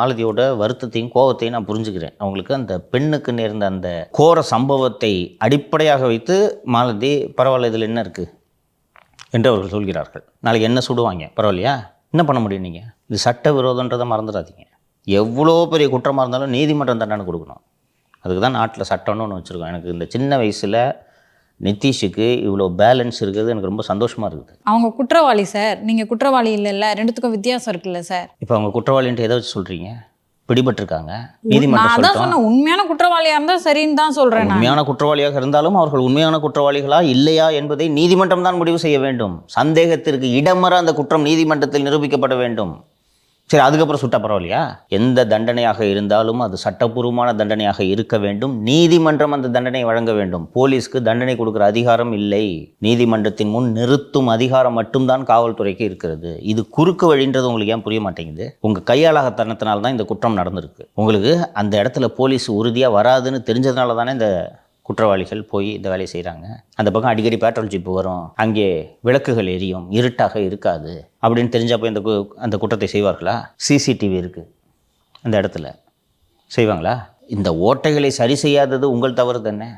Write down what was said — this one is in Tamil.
மாலதியோட வருத்தத்தையும் கோபத்தையும் நான் புரிஞ்சுக்கிறேன். அவங்களுக்கு அந்த பெண்ணுக்கு நேர்ந்த அந்த கோர சம்பவத்தை அடிப்படையாக வைத்து மாலதி பரவாயில்ல இதில் என்ன இருக்குது என்று அவர்கள் சொல்கிறார்கள். நாளைக்கு என்ன சுடுவாங்க, பரவாயில்லையா, என்ன பண்ண முடியும்? நீங்கள் இது சட்ட விரோதன்றதை மறந்துடாதீங்க. எவ்வளோ பெரிய குற்றமாக இருந்தாலும் நீதிமன்றம் தண்டனை கொடுக்கணும். அதுக்கு தான் நாட்டில் சட்டம்னு ஒன்று வச்சுருக்கோம். எனக்கு இந்த சின்ன வயசில் நிதிஷுக்கு இவ்வளோ பேலன்ஸ் இருக்குது, எனக்கு ரொம்ப சந்தோஷமாக இருக்குது. அவங்க குற்றவாளி சார், நீங்கள் குற்றவாளி இல்லைல்ல, ரெண்டுத்துக்கும் வித்தியாசம் இருக்குல்ல சார். இப்போ அவங்க குற்றவாளின்ட்டு எதை வச்சு சொல்கிறீங்க? பிடிபட்டிருக்காங்க, நீதிமன்றம் சொல்லிட்டோம். உண்மையான குற்றவாளியாக இருந்தால் சரின்னு தான் சொல்கிறேன். உண்மையான குற்றவாளியாக இருந்தாலும் அவர்கள் உண்மையான குற்றவாளிகளா இல்லையா என்பதை நீதிமன்றம் தான் முடிவு செய்ய வேண்டும். சந்தேகத்திற்கு இடமற அந்த குற்றம் நீதிமன்றத்தில் நிரூபிக்கப்பட வேண்டும். சரி, அதுக்கப்புறம் சுட்டா பரவாயில்லையா? எந்த தண்டனையாக இருந்தாலும் அது சட்டப்பூர்வமான தண்டனையாக இருக்க வேண்டும். நீதிமன்றம் அந்த தண்டனை வழங்க வேண்டும். போலீஸ்க்கு தண்டனை கொடுக்குற அதிகாரம் இல்லை. நீதிமன்றத்தின் முன் நிறுத்தும் அதிகாரம் மட்டும்தான் காவல்துறைக்கு இருக்கிறது. இது குறுக்கு வழின்றது உங்களுக்கு ஏன் புரிய மாட்டேங்குது? உங்கள் கையாளாகத்தனத்தினால தான் இந்த குற்றம் நடந்திருக்கு. உங்களுக்கு அந்த இடத்துல போலீஸ் உறுதியாக வராதுன்னு தெரிஞ்சதுனால தானே இந்த குற்றவாளிகள் போய் இந்த வேலையை செய்கிறாங்க. அந்த பக்கம் அடிக்கடி பேட்ரோல் ஜீப்பு வரும், அங்கே விளக்குகள் எரியும், இருட்டாக இருக்காது அப்படின்னு தெரிஞ்சப்போ அந்த குற்றத்தை செய்வார்களா? சிசிடிவி இருக்குது அந்த இடத்துல, செய்வாங்களா? இந்த ஓட்டைகளை சரி செய்யாதது உங்கள் தவறு தானே.